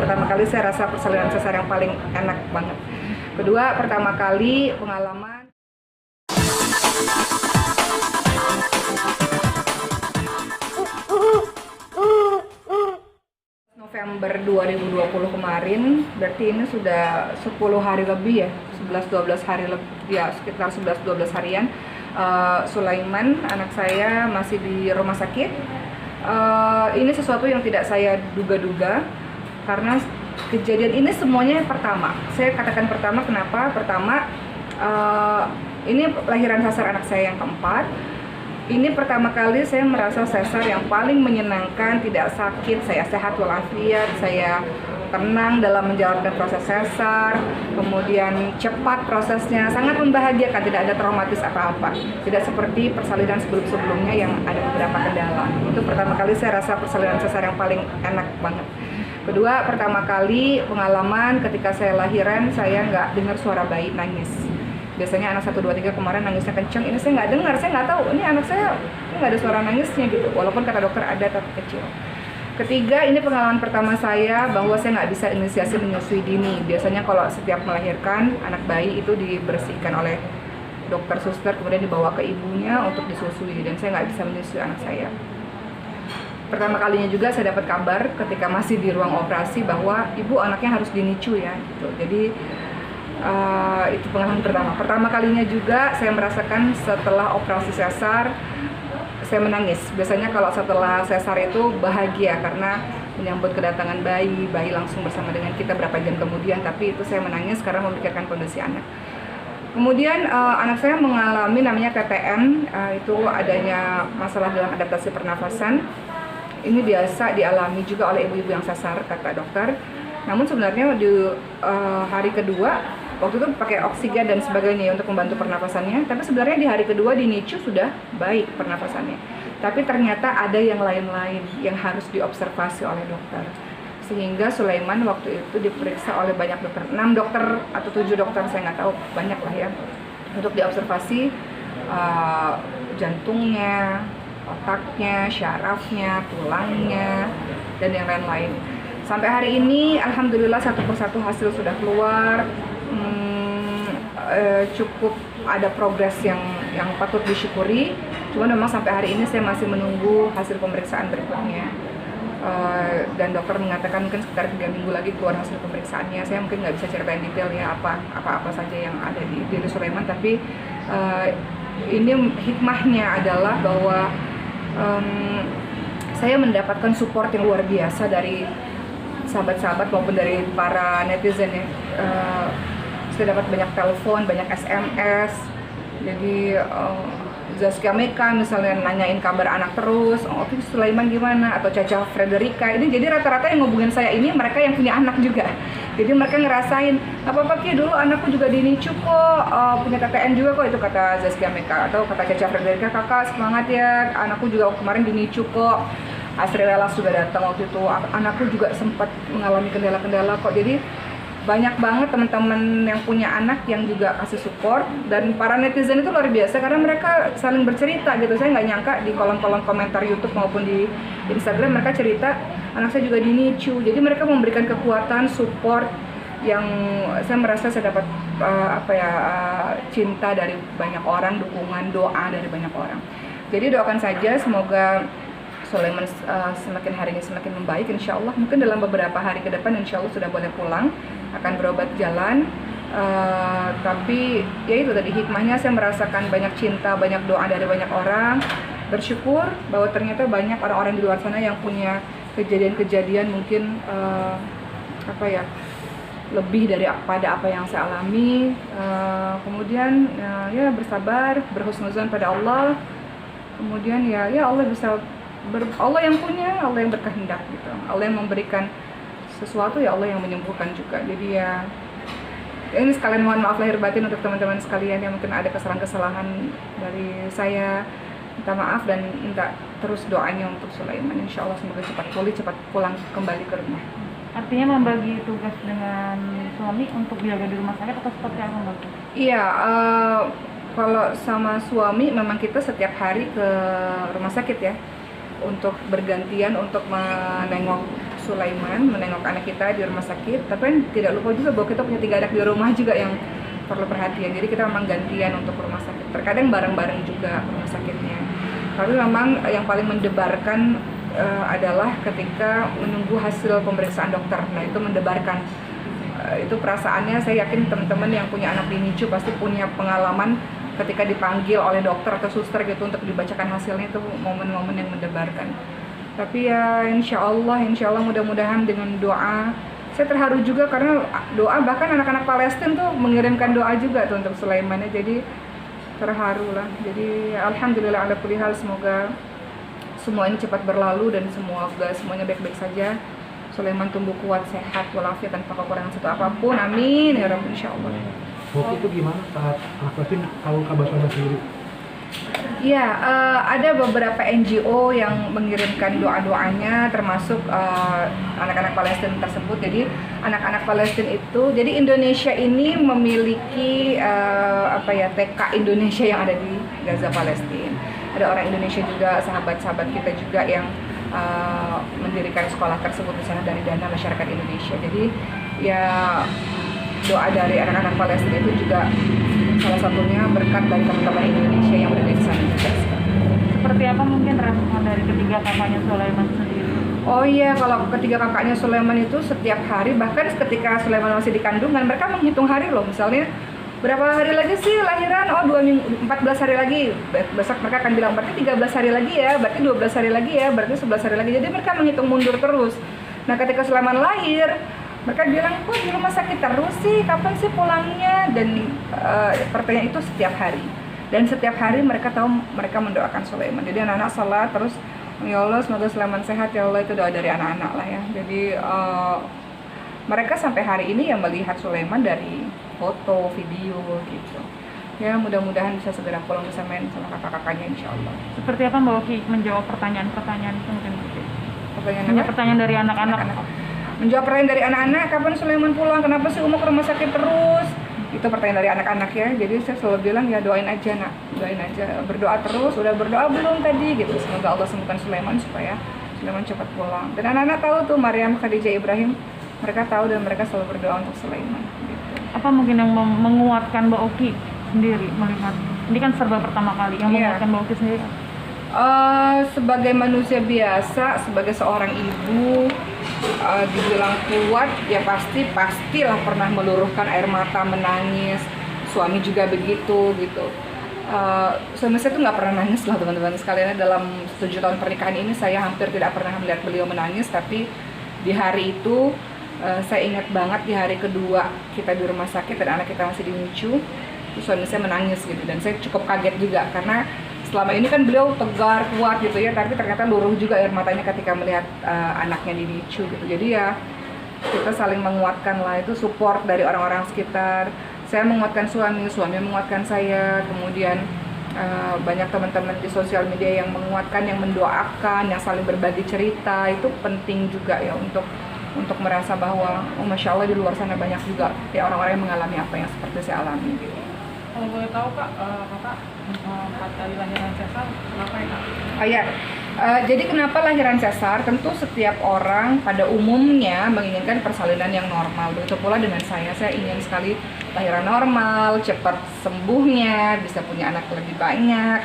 pertama kali saya rasa persalinan sesar yang paling enak banget. Kedua, pertama kali pengalaman November 2020 kemarin, berarti ini sudah 10 hari lebih ya, 11-12 hari lebih, ya sekitar 11-12 harian. Sulaiman, anak saya masih di rumah sakit. Ini sesuatu yang tidak saya duga-duga, karena kejadian ini semuanya pertama. Saya katakan pertama, kenapa? Pertama, ini lahiran sesar anak saya yang keempat. Ini pertama kali saya merasa sesar yang paling menyenangkan, tidak sakit, saya sehat walafiat, saya tenang dalam menjalankan proses sesar, kemudian cepat prosesnya, sangat membahagiakan, tidak ada traumatis apa-apa. Tidak seperti persalinan sebelum-sebelumnya yang ada beberapa kendala. Itu pertama kali saya rasa persalinan sesar yang paling enak banget. Kedua, pertama kali pengalaman ketika saya lahiran, saya nggak dengar suara bayi nangis. Biasanya anak 1, 2, 3 kemarin nangisnya kenceng, ini saya nggak dengar, saya nggak tahu, ini anak saya nggak ada suara nangisnya gitu, walaupun kata dokter ada tapi kecil. Ketiga, ini pengalaman pertama saya bahwa saya nggak bisa inisiasi menyusui dini. Biasanya kalau setiap melahirkan, anak bayi itu dibersihkan oleh dokter suster, kemudian dibawa ke ibunya untuk disusui, dan saya nggak bisa menyusui anak saya. Pertama kalinya juga saya dapat kabar ketika masih di ruang operasi bahwa ibu anaknya harus dinicu ya gitu. Jadi itu pengalaman pertama. Pertama kalinya juga saya merasakan setelah operasi sesar saya menangis. Biasanya kalau setelah sesar itu bahagia karena menyambut kedatangan bayi langsung bersama dengan kita berapa jam kemudian, tapi itu saya menangis karena memikirkan kondisi anak. Kemudian anak saya mengalami namanya TTN, itu adanya masalah dalam adaptasi pernafasan. Ini biasa dialami juga oleh ibu-ibu yang sesar kata dokter. Namun sebenarnya di hari kedua waktu itu pakai oksigen dan sebagainya untuk membantu pernapasannya, tapi sebenarnya di hari kedua di NICU sudah baik pernapasannya. Tapi ternyata ada yang lain-lain yang harus diobservasi oleh dokter. Sehingga Sulaiman waktu itu diperiksa oleh banyak dokter, 6 dokter atau 7 dokter, saya nggak tahu, banyak lah ya, untuk diobservasi jantungnya, otaknya, syarafnya, tulangnya, dan yang lain-lain. Sampai hari ini, alhamdulillah satu persatu hasil sudah keluar. Cukup ada progres yang patut disyukuri. Cuma memang sampai hari ini saya masih menunggu hasil pemeriksaan berikutnya. Dan dokter mengatakan mungkin sekitar 3 minggu lagi keluar hasil pemeriksaannya. Saya mungkin nggak bisa ceritain detail ya apa saja yang ada di diri Sulaiman, tapi ini hikmahnya adalah bahwa saya mendapatkan support yang luar biasa dari sahabat-sahabat maupun dari para netizen ya. Saya dapat banyak telepon, banyak SMS. Jadi Zaskia Meka misalnya nanyain kabar anak terus, Sulaiman gimana, atau Caca Frederica. Ini jadi rata-rata yang ngubungin saya ini mereka yang punya anak juga. Jadi mereka ngerasain, apa Ki dulu anakku juga di NICU kok, punya TTN juga kok, itu kata Zaskia Meka. Atau kata Caca Frederica, kakak semangat ya, anakku juga kemarin di NICU kok. Asri Lelas juga datang waktu itu, anakku juga sempat mengalami kendala-kendala kok. Jadi banyak banget teman-teman yang punya anak yang juga kasih support, dan para netizen itu luar biasa karena mereka saling bercerita gitu. Saya nggak nyangka di kolom-kolom komentar YouTube maupun di Instagram mereka cerita anak saya juga di NICU. Jadi mereka memberikan kekuatan, support yang saya merasa saya dapat cinta dari banyak orang, dukungan, doa dari banyak orang. Jadi doakan saja semoga Sulaiman semakin hari ini semakin membaik, insya Allah. Mungkin dalam beberapa hari ke depan insya Allah sudah boleh pulang, akan berobat jalan. Tapi ya itu tadi hikmahnya, saya merasakan banyak cinta, banyak doa dari banyak orang. Bersyukur bahwa ternyata banyak orang-orang di luar sana yang punya kejadian-kejadian mungkin lebih daripada apa yang saya alami. Kemudian ya bersabar, berhusnuzan pada Allah. Kemudian ya Allah bisa Allah yang punya, Allah yang berkehendak gitu. Allah yang memberikan sesuatu, ya Allah yang menyembuhkan juga. Jadi ya ini sekalian mohon maaf lahir batin untuk teman-teman sekalian yang mungkin ada kesalahan-kesalahan dari saya. Minta maaf dan minta terus doanya untuk Sulaiman. Insya Allah semoga cepat pulih, cepat pulang kembali ke rumah. Artinya membagi tugas dengan suami untuk jaga di rumah sakit atau seperti apa Mbak? Iya, kalau sama suami memang kita setiap hari ke rumah sakit ya, untuk bergantian untuk menengok Sulaiman, menengok anak kita di rumah sakit. Tapi kan tidak lupa juga bahwa kita punya 3 anak di rumah juga yang perlu perhatian. Jadi kita memang gantian untuk rumah sakit. Terkadang bareng-bareng juga rumah sakitnya. Tapi memang yang paling mendebarkan adalah ketika menunggu hasil pemeriksaan dokter. Nah itu mendebarkan. Itu perasaannya, saya yakin teman-teman yang punya anak di NICU pasti punya pengalaman ketika dipanggil oleh dokter atau suster gitu untuk dibacakan hasilnya, itu momen-momen yang mendebarkan. Tapi ya insya Allah mudah-mudahan dengan doa, saya terharu juga karena doa, bahkan anak-anak Palestina tuh mengirimkan doa juga tuh untuk Sulaiman ya, jadi terharu lah. Jadi alhamdulillah ala kulli hal, semoga semua ini cepat berlalu dan semuanya baik-baik saja. Sulaiman tumbuh kuat, sehat, walafiat, tanpa kekurangan satu apapun. Amin ya Rabbi, insya Allah. Waktu itu gimana saat anak Palestina tahu kabar Sulaiman sendiri? Ya, ada beberapa NGO yang mengirimkan doa-doanya, termasuk anak-anak Palestina tersebut. Jadi anak-anak Palestina itu, jadi Indonesia ini memiliki TK Indonesia yang ada di Gaza Palestina. Ada orang Indonesia juga, sahabat-sahabat kita juga yang mendirikan sekolah tersebut di sana dari dana masyarakat Indonesia. Jadi ya doa dari anak-anak Palestina itu juga salah satunya berkat dari teman-teman Indonesia yang berada di sana juga. Seperti apa mungkin respon dari ketiga kakaknya Sulaiman sendiri? Oh iya, kalau ketiga kakaknya Sulaiman itu setiap hari, bahkan ketika Sulaiman masih di kandungan, mereka menghitung hari loh. Misalnya berapa hari lagi sih lahiran? Oh 2 minggu, 14 hari lagi. Besok mereka akan bilang berarti 13 hari lagi ya, berarti 12 hari lagi ya, berarti 11 hari lagi. Jadi mereka menghitung mundur terus. Nah ketika Sulaiman lahir, mereka bilang, kok di rumah sakit terus sih, kapan sih pulangnya? Dan pertanyaan itu setiap hari. Dan setiap hari mereka tahu, mereka mendoakan Sulaiman. Jadi anak-anak salat terus, ya Allah semoga Sulaiman sehat ya Allah, itu doa dari anak-anak lah ya. Jadi mereka sampai hari ini yang melihat Sulaiman dari foto, video gitu. Ya mudah-mudahan bisa segera pulang, bisa main sama kakak-kakaknya insya Allah. Seperti apa Mbak Oki menjawab pertanyaan-pertanyaan itu mungkin? Pertanyaan dari anak-anak. Menjawab pertanyaan dari anak-anak, kapan Sulaiman pulang, kenapa sih Uma ke rumah sakit terus? Itu pertanyaan dari anak-anak ya. Jadi saya selalu bilang ya doain aja nak, doain aja, berdoa terus. Udah berdoa belum tadi gitu, semoga Allah sembuhkan Sulaiman supaya Sulaiman cepat pulang. Dan anak-anak tahu tuh, Maryam, Khadijah, Ibrahim, mereka tahu dan mereka selalu berdoa untuk Sulaiman gitu. Apa mungkin yang menguatkan Mbak Oki sendiri melihat ini kan serba pertama kali yang menguatkan Mbak Oki sendiri? Sebagai manusia biasa, sebagai seorang ibu, dibilang kuat ya pastilah pernah meluruhkan air mata, menangis. Suami juga begitu gitu. Suami saya tuh nggak pernah nangis lah teman-teman sekalian. Dalam 7 tahun pernikahan ini saya hampir tidak pernah melihat beliau menangis. Tapi di hari itu saya ingat banget, di hari kedua kita di rumah sakit dan anak kita masih di NICU, suami saya menangis gitu. Dan saya cukup kaget juga karena selama ini kan beliau tegar, kuat gitu ya, tapi ternyata luruh juga air matanya ketika melihat anaknya di NICU gitu. Jadi ya kita saling menguatkan lah, itu support dari orang-orang sekitar. Saya menguatkan suami menguatkan saya, kemudian banyak teman-teman di sosial media yang menguatkan, yang mendoakan, yang saling berbagi cerita. Itu penting juga ya untuk merasa bahwa oh Masya Allah di luar sana banyak juga ya orang-orang yang mengalami apa yang seperti saya alami gitu. Kalau boleh tahu Kak, Kakak 4 kali lahiran sesar, kenapa ya Kak? Jadi kenapa lahiran sesar? Tentu setiap orang pada umumnya menginginkan persalinan yang normal. Begitu pula dengan saya ingin sekali lahiran normal, cepat sembuhnya, bisa punya anak lebih banyak,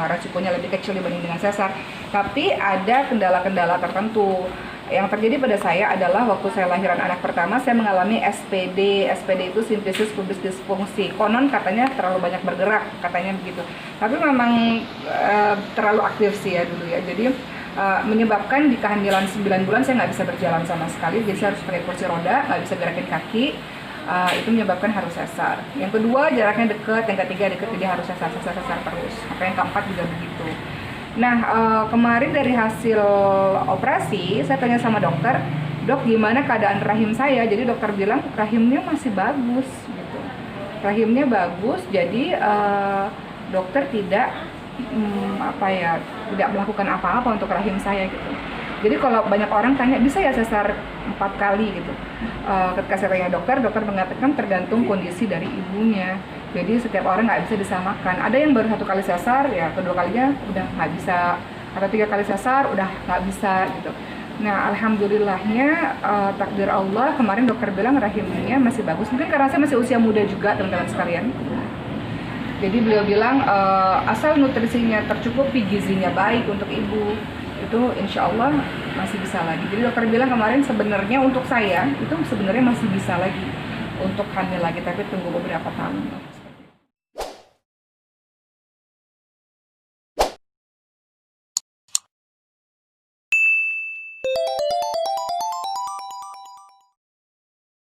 resikonya lebih kecil dibanding dengan sesar. Tapi ada kendala-kendala tertentu. Yang terjadi pada saya adalah waktu saya lahiran anak pertama, saya mengalami SPD. SPD itu sintesis pubis disfungsi. Konon katanya terlalu banyak bergerak, katanya begitu. Tapi memang terlalu aktif sih ya dulu ya. Jadi menyebabkan di kehamilan 9 bulan saya nggak bisa berjalan sama sekali. Jadi saya harus pakai kursi roda, nggak bisa gerakin kaki. Itu menyebabkan harus sesar. Yang kedua jaraknya dekat, yang ketiga dekat, jadi harus sesar terus. Sampai yang keempat juga begitu. Nah, kemarin dari hasil operasi, saya tanya sama dokter, dok gimana keadaan rahim saya? Jadi dokter bilang rahimnya masih bagus, gitu. Rahimnya bagus, jadi dokter tidak tidak melakukan apa-apa untuk rahim saya, gitu. Jadi kalau banyak orang tanya bisa ya sesar 4 kali gitu. Ketika saya tanya dokter mengatakan tergantung kondisi dari ibunya. Jadi setiap orang nggak bisa disamakan. Ada yang baru 1 kali sesar, ya kedua kalinya udah nggak bisa. Atau 3 kali sesar udah nggak bisa gitu. Nah, alhamdulillahnya takdir Allah kemarin dokter bilang rahimnya masih bagus. Mungkin karena saya masih usia muda juga teman-teman sekalian. Jadi beliau bilang asal nutrisinya tercukupi, gizinya baik untuk ibu, itu insya Allah masih bisa lagi. Jadi dokter bilang kemarin sebenarnya untuk saya itu sebenarnya masih bisa lagi untuk hamil lagi, tapi tunggu beberapa tahun.